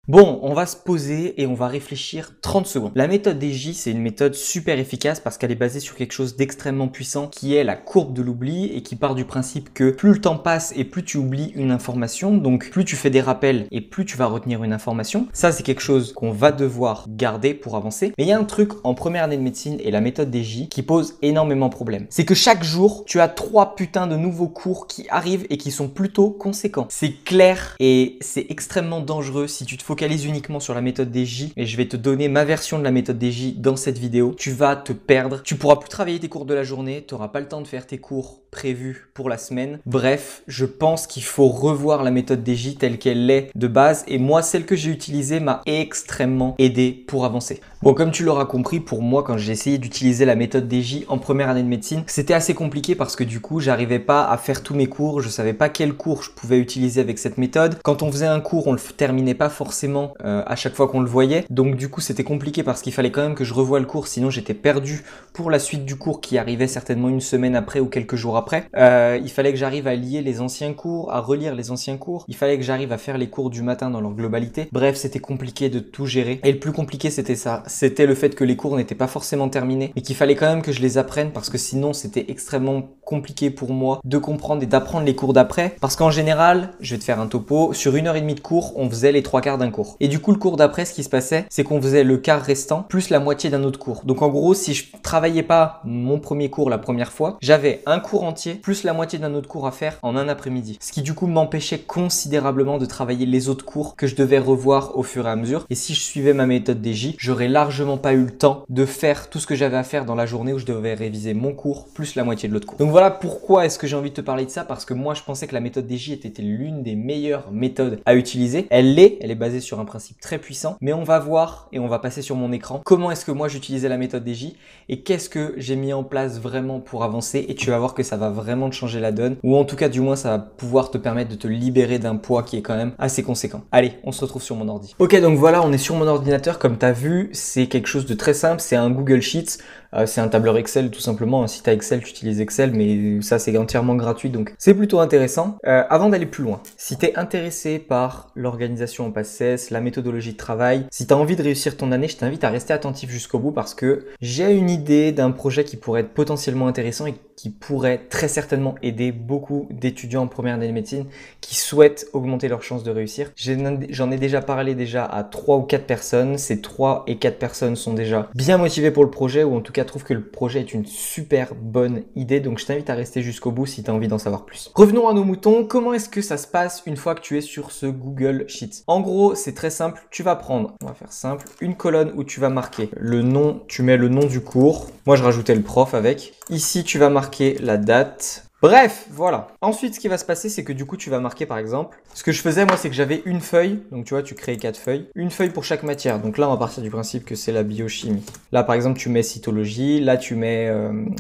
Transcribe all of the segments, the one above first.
Bon, on va se poser et on va réfléchir 30 secondes. La méthode des J, c'est une méthode super efficace parce qu'elle est basée sur quelque chose d'extrêmement puissant qui est la courbe de l'oubli et qui part du principe que plus le temps passe et plus tu oublies une information, donc plus tu fais des rappels et plus tu vas retenir une information. Ça, c'est quelque chose qu'on va devoir garder pour avancer. Mais il y a un truc en première année de médecine et la méthode des J qui pose énormément de problèmes. C'est que chaque jour, tu as 3 putains de nouveaux cours qui arrivent et qui sont plutôt conséquents. C'est clair et c'est extrêmement dangereux si tu te focalises uniquement sur la méthode des J, et je vais te donner ma version de la méthode des J dans cette vidéo. Tu vas te perdre, tu pourras plus travailler tes cours de la journée, tu n'auras pas le temps de faire tes cours prévus pour la semaine. Bref, je pense qu'il faut revoir la méthode des J telle qu'elle est de base, et moi celle que j'ai utilisée m'a extrêmement aidé pour avancer. Bon, comme tu l'auras compris, pour moi quand j'ai essayé d'utiliser la méthode des J en première année de médecine, c'était assez compliqué parce que du coup j'arrivais pas à faire tous mes cours, je savais pas quel cours je pouvais utiliser avec cette méthode. Quand on faisait un cours, on le terminait pas forcément à chaque fois qu'on le voyait, donc du coup c'était compliqué parce qu'il fallait quand même que je revoie le cours, sinon j'étais perdu pour la suite du cours qui arrivait certainement une semaine après ou quelques jours après. Il fallait que j'arrive à lier les anciens cours, à relire les anciens cours, il fallait que j'arrive à faire les cours du matin dans leur globalité. Bref, c'était compliqué de tout gérer, et le plus compliqué c'était ça, c'était le fait que les cours n'étaient pas forcément terminés et qu'il fallait quand même que je les apprenne parce que sinon c'était extrêmement compliqué pour moi de comprendre et d'apprendre les cours d'après, parce qu'en général, je vais te faire un topo, sur 1h30 de cours, on faisait les 3 quarts d'un cours. Et du coup, le cours d'après, ce qui se passait, c'est qu'on faisait le quart restant plus la moitié d'un autre cours. Donc en gros, si je travaillais pas mon premier cours la première fois, j'avais un cours entier plus la moitié d'un autre cours à faire en un après-midi. Ce qui du coup m'empêchait considérablement de travailler les autres cours que je devais revoir au fur et à mesure. Et si je suivais ma méthode des J, j'aurais largement pas eu le temps de faire tout ce que j'avais à faire dans la journée où je devais réviser mon cours plus la moitié de l'autre cours. Donc voilà pourquoi est-ce que j'ai envie de te parler de ça, parce que moi je pensais que la méthode des J était l'une des meilleures méthodes à utiliser. Elle est basée sur un principe très puissant, mais on va voir et on va passer sur mon écran comment est-ce que moi j'utilisais la méthode des J et qu'est-ce que j'ai mis en place vraiment pour avancer, et tu vas voir que ça va vraiment te changer la donne, ou en tout cas du moins ça va pouvoir te permettre de te libérer d'un poids qui est quand même assez conséquent. Allez, on se retrouve sur mon ordi. Ok, donc voilà, on est sur mon ordinateur. Comme tu as vu, c'est quelque chose de très simple, c'est un Google Sheets. C'est un tableur Excel tout simplement. Si tu as Excel, tu utilises Excel, mais ça c'est entièrement gratuit, donc c'est plutôt intéressant. Avant d'aller plus loin, si tu es intéressé par l'organisation en PACES, la méthodologie de travail, si tu as envie de réussir ton année, je t'invite à rester attentif jusqu'au bout parce que j'ai une idée d'un projet qui pourrait être potentiellement intéressant et qui pourrait très certainement aider beaucoup d'étudiants en première année de médecine qui souhaitent augmenter leurs chances de réussir. J'en ai déjà parlé à 3 ou 4 personnes. Ces 3 et 4 personnes sont déjà bien motivées pour le projet, ou en tout cas trouvent que le projet est une super bonne idée. Donc je t'invite à rester jusqu'au bout si tu as envie d'en savoir plus. Revenons à nos moutons. Comment est-ce que ça se passe une fois que tu es sur ce Google Sheets? En gros, c'est très simple. Tu vas prendre, on va faire simple, une colonne où tu vas marquer le nom, tu mets le nom du cours. Moi, je rajoutais le prof avec. Ici, tu vas marquer la date. Bref, voilà. Ensuite, ce qui va se passer, c'est que du coup, tu vas marquer par exemple. Ce que je faisais, moi, c'est que j'avais une feuille. Donc, tu vois, tu crées 4 feuilles. Une feuille pour chaque matière. Donc là, on va partir du principe que c'est la biochimie. Là, par exemple, tu mets cytologie. Là, tu mets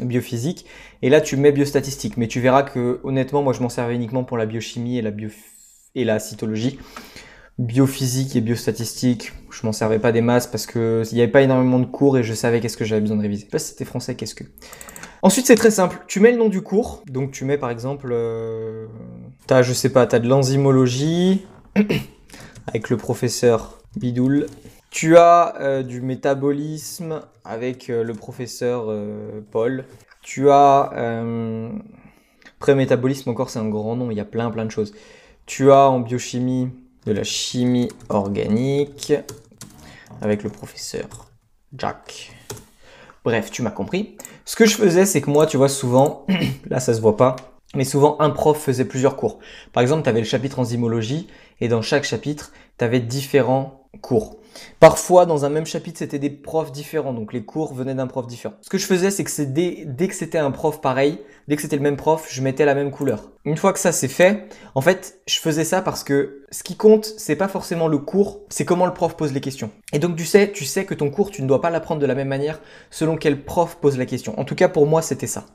biophysique. Et là, tu mets biostatistique. Mais tu verras que, honnêtement, moi, je m'en servais uniquement pour la biochimie et la cytologie. Biophysique et biostatistique, je m'en servais pas des masses parce que il n'y avait pas énormément de cours et je savais qu'est-ce que j'avais besoin de réviser. Je sais pas si c'était français, qu'est-ce que... Ensuite, c'est très simple. Tu mets le nom du cours. Donc, tu mets par exemple... t'as de l'enzymologie avec le professeur Bidoul. Tu as du métabolisme avec le professeur Paul. Tu as... Pré-métabolisme encore, c'est un grand nom. Il y a plein de choses. Tu as en biochimie de la chimie organique avec le professeur Jack. Bref, tu m'as compris. Ce que je faisais, c'est que moi, tu vois, souvent, là, ça se voit pas, mais souvent, un prof faisait plusieurs cours. Par exemple, tu avais le chapitre enzymologie et dans chaque chapitre, tu avais différents cours. Parfois, dans un même chapitre, c'était des profs différents, donc les cours venaient d'un prof différent. Ce que je faisais, c'est que dès que c'était un prof pareil, dès que c'était le même prof, je mettais la même couleur. Une fois que ça c'est fait, en fait, je faisais ça parce que ce qui compte, c'est pas forcément le cours, c'est comment le prof pose les questions. Et donc tu sais que ton cours, tu ne dois pas l'apprendre de la même manière selon quel prof pose la question. En tout cas, pour moi, c'était ça.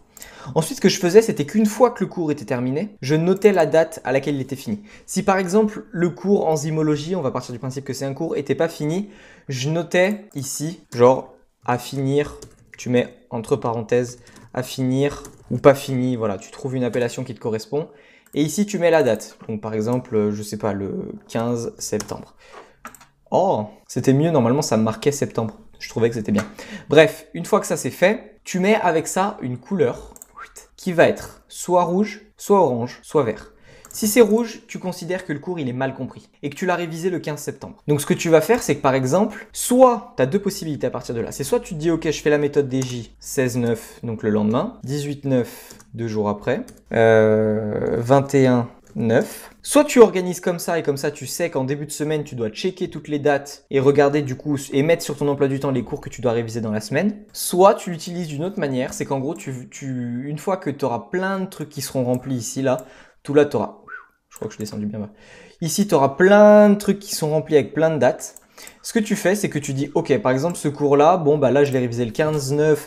Ensuite, ce que je faisais, c'était qu'une fois que le cours était terminé, je notais la date à laquelle il était fini. Si par exemple, le cours enzymologie, on va partir du principe que c'est un cours, était pas fini, je notais ici, genre, à finir, tu mets entre parenthèses, à finir ou pas fini, voilà, tu trouves une appellation qui te correspond. Et ici, tu mets la date. Donc par exemple, je sais pas, le 15 septembre. Oh, c'était mieux, normalement ça me marquait septembre. Je trouvais que c'était bien. Bref, une fois que ça c'est fait, tu mets avec ça une couleur qui va être soit rouge, soit orange, soit vert. Si c'est rouge, tu considères que le cours il est mal compris et que tu l'as révisé le 15 septembre. Donc ce que tu vas faire, c'est que par exemple, soit tu as deux possibilités à partir de là. C'est soit tu te dis ok, je fais la méthode des J 16-9, donc le lendemain, 18-9, 2 jours après, 21-9. Soit tu organises comme ça et comme ça tu sais qu'en début de semaine tu dois checker toutes les dates et regarder du coup et mettre sur ton emploi du temps les cours que tu dois réviser dans la semaine. Soit tu l'utilises d'une autre manière, c'est qu'en gros une fois que tu auras plein de trucs qui seront remplis ici là, tout là tu auras. Je crois que je suis descendu bien bas. Ici, tu auras plein de trucs qui sont remplis avec plein de dates. Ce que tu fais, c'est que tu dis, ok, par exemple, ce cours-là, bon, bah là, je l'ai révisé le 15-9,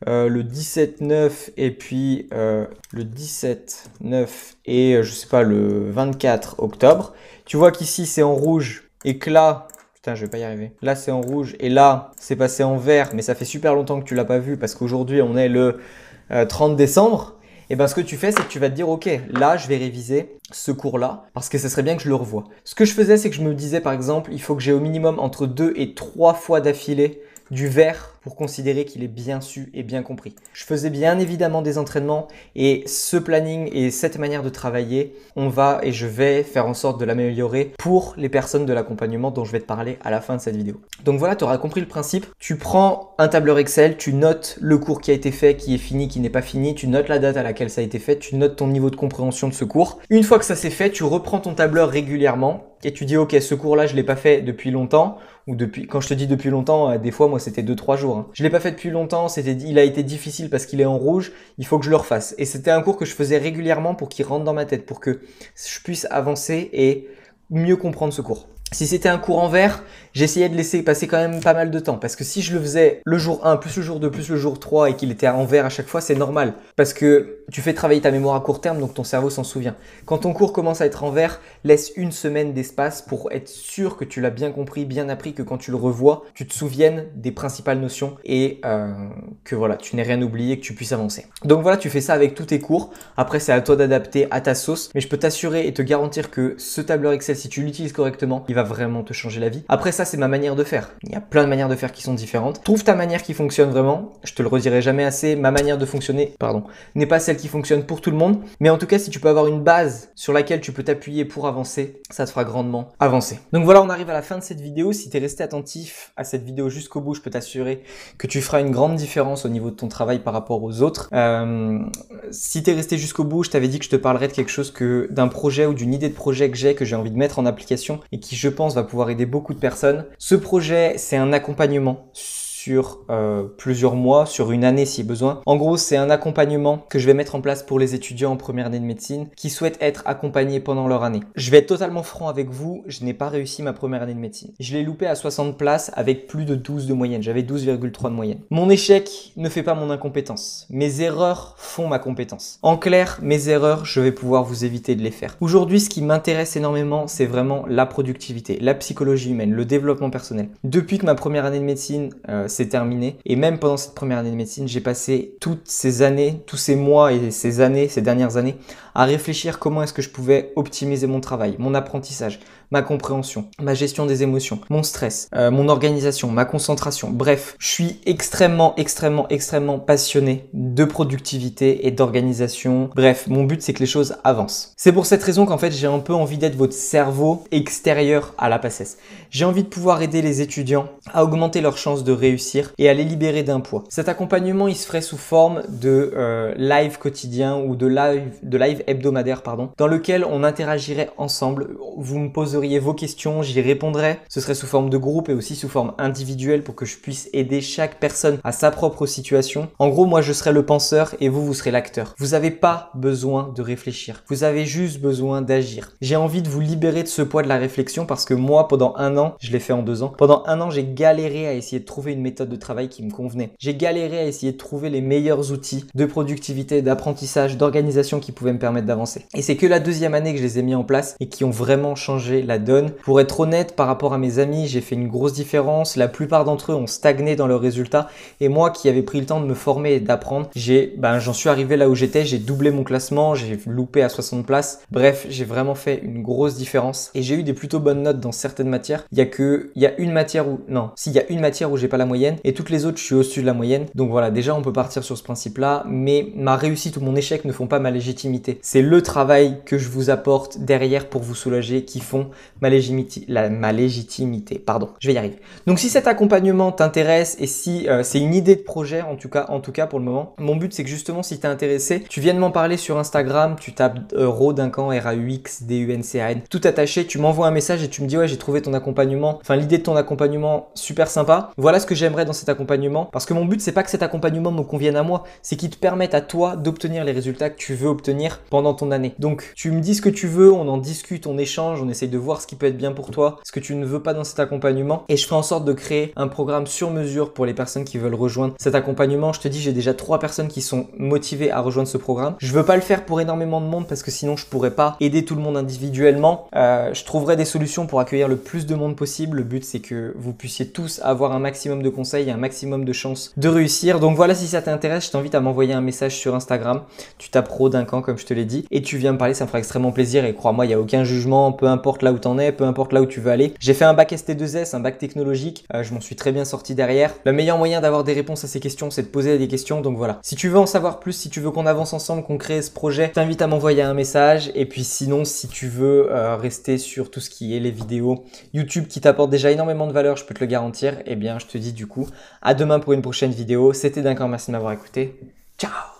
le 17-9 et puis le 17-9 et je sais pas, le 24 octobre. Tu vois qu'ici, c'est en rouge et que là, putain, je vais pas y arriver. Là, c'est en rouge et là, c'est passé en vert, mais ça fait super longtemps que tu l'as pas vu parce qu'aujourd'hui, on est le 30 décembre. Et bien ce que tu fais, c'est que tu vas te dire, ok, là, je vais réviser ce cours-là parce que ce serait bien que je le revoie. Ce que je faisais, c'est que je me disais, par exemple, il faut que j'ai au minimum entre 2 et 3 fois d'affilée du vert pour considérer qu'il est bien su et bien compris. Je faisais bien évidemment des entraînements et ce planning et cette manière de travailler, je vais faire en sorte de l'améliorer pour les personnes de l'accompagnement dont je vais te parler à la fin de cette vidéo. Donc voilà, tu auras compris le principe. Tu prends un tableur Excel, tu notes le cours qui a été fait, qui est fini, qui n'est pas fini, tu notes la date à laquelle ça a été fait, tu notes ton niveau de compréhension de ce cours. Une fois que ça c'est fait, tu reprends ton tableur régulièrement et tu dis ok, ce cours-là, je l'ai pas fait depuis longtemps. Ou depuis, quand je te dis depuis longtemps, des fois, moi, c'était 2-3 jours. Hein. Je l'ai pas fait depuis longtemps, il a été difficile parce qu'il est en rouge, il faut que je le refasse. Et c'était un cours que je faisais régulièrement pour qu'il rentre dans ma tête, pour que je puisse avancer et mieux comprendre ce cours. Si c'était un cours en vert, j'essayais de laisser passer quand même pas mal de temps. Parce que si je le faisais le jour 1, plus le jour 2, plus le jour 3 et qu'il était en vert à chaque fois, c'est normal. Parce que tu fais travailler ta mémoire à court terme, donc ton cerveau s'en souvient. Quand ton cours commence à être en vert, laisse une semaine d'espace pour être sûr que tu l'as bien compris, bien appris, que quand tu le revois, tu te souviennes des principales notions et que voilà, tu n'aies rien oublié, que tu puisses avancer. Donc voilà, tu fais ça avec tous tes cours. Après, c'est à toi d'adapter à ta sauce. Mais je peux t'assurer et te garantir que ce tableur Excel, si tu l'utilises correctement, il va vraiment te changer la vie. Après ça, c'est ma manière de faire. Il y a plein de manières de faire qui sont différentes. Trouve ta manière qui fonctionne vraiment. Je te le redirai jamais assez. Ma manière de fonctionner, n'est pas celle qui fonctionne pour tout le monde. Mais en tout cas, si tu peux avoir une base sur laquelle tu peux t'appuyer pour avancer, ça te fera grandement avancer. Donc voilà, on arrive à la fin de cette vidéo. Si tu es resté attentif à cette vidéo jusqu'au bout, je peux t'assurer que tu feras une grande différence au niveau de ton travail par rapport aux autres. Si tu es resté jusqu'au bout, je t'avais dit que je te parlerais de quelque chose d'un projet ou d'une idée de projet que j'ai envie de mettre en application et qui, je pense, va pouvoir aider beaucoup de personnes. Ce projet, c'est un accompagnement sur plusieurs mois, sur une année si besoin. En gros, c'est un accompagnement que je vais mettre en place pour les étudiants en première année de médecine qui souhaitent être accompagnés pendant leur année. Je vais être totalement franc avec vous, je n'ai pas réussi ma première année de médecine. Je l'ai loupé à 60 places avec plus de 12 de moyenne. J'avais 12,3 de moyenne. Mon échec ne fait pas mon incompétence. Mes erreurs font ma compétence. En clair, mes erreurs, je vais pouvoir vous éviter de les faire. Aujourd'hui, ce qui m'intéresse énormément, c'est vraiment la productivité, la psychologie humaine, le développement personnel. Depuis que ma première année de médecine c'est terminé. Et même pendant cette première année de médecine, j'ai passé toutes ces années, tous ces mois et ces dernières années, à réfléchir comment est-ce que je pouvais optimiser mon travail, mon apprentissage, ma compréhension, ma gestion des émotions, mon stress, mon organisation, ma concentration. Bref, je suis extrêmement passionné de productivité et d'organisation. Bref, mon but, c'est que les choses avancent. C'est pour cette raison qu'en fait, j'ai un peu envie d'être votre cerveau extérieur à la PACES. J'ai envie de pouvoir aider les étudiants à augmenter leurs chances de réussir et à les libérer d'un poids. Cet accompagnement, il se ferait sous forme de live quotidien ou de live hebdomadaire, dans lequel on interagirait ensemble. Vous me poseriez vos questions, j'y répondrais. Ce serait sous forme de groupe et aussi sous forme individuelle pour que je puisse aider chaque personne à sa propre situation. En gros, moi, je serai le penseur et vous serez l'acteur. Vous n'avez pas besoin de réfléchir. Vous avez juste besoin d'agir. J'ai envie de vous libérer de ce poids de la réflexion parce que moi, pendant un an, je l'ai fait en 2 ans. Pendant un an, j'ai galéré à essayer de trouver une méthode de travail qui me convenait. J'ai galéré à essayer de trouver les meilleurs outils de productivité, d'apprentissage, d'organisation qui pouvaient me permettre d'avancer. Et c'est que la 2e année que je les ai mis en place et qui ont vraiment changé la donne. Pour être honnête, par rapport à mes amis, j'ai fait une grosse différence. La plupart d'entre eux ont stagné dans leurs résultats. Et moi qui avais pris le temps de me former et d'apprendre, j'en suis arrivé là où j'étais. J'ai doublé mon classement, j'ai loupé à 60 places. Bref, j'ai vraiment fait une grosse différence. Et j'ai eu des plutôt bonnes notes dans certaines matières. Il y a une matière où j'ai pas la moyenne. Et toutes les autres, je suis au-dessus de la moyenne. Donc voilà, déjà on peut partir sur ce principe-là. Mais ma réussite ou mon échec ne font pas ma légitimité. C'est le travail que je vous apporte derrière pour vous soulager qui font ma légitimité. Pardon, je vais y arriver. Donc si cet accompagnement t'intéresse et si c'est une idée de projet en tout cas pour le moment, mon but c'est que justement si t'es intéressé, tu viennes m'en parler sur Instagram, tu tapes Rauduncan, RAUXDUNCAN, tout attaché, tu m'envoies un message et tu me dis ouais j'ai trouvé ton accompagnement, enfin l'idée de ton accompagnement super sympa. Voilà ce que j'aimerais dans cet accompagnement parce que mon but c'est pas que cet accompagnement me convienne à moi, c'est qu'il te permette à toi d'obtenir les résultats que tu veux obtenir pendant ton année. Donc tu me dis ce que tu veux, on en discute, on échange, on essaye de voir ce qui peut être bien pour toi, ce que tu ne veux pas dans cet accompagnement et je ferai en sorte de créer un programme sur mesure pour les personnes qui veulent rejoindre cet accompagnement. Je te dis, j'ai déjà 3 personnes qui sont motivées à rejoindre ce programme. Je veux pas le faire pour énormément de monde parce que sinon je pourrais pas aider tout le monde individuellement. Je trouverai des solutions pour accueillir le plus de monde possible. Le but c'est que vous puissiez tous avoir un maximum de conseils et un maximum de chances de réussir. Donc voilà, si ça t'intéresse, je t'invite à m'envoyer un message sur Instagram. Tu tapes Rauduncan comme je te l'ai dit et tu viens me parler, ça me fera extrêmement plaisir et crois-moi, il n'y a aucun jugement, peu importe là où t'en es, peu importe là où tu veux aller. J'ai fait un bac ST2S, un bac technologique, je m'en suis très bien sorti derrière. Le meilleur moyen d'avoir des réponses à ces questions, c'est de poser des questions, donc voilà. Si tu veux en savoir plus, si tu veux qu'on avance ensemble, qu'on crée ce projet, je t'invite à m'envoyer un message et puis sinon, si tu veux rester sur tout ce qui est les vidéos YouTube qui t'apportent déjà énormément de valeur, je peux te le garantir, eh bien je te dis du coup à demain pour une prochaine vidéo. C'était Duncan, merci de m'avoir écouté. Ciao!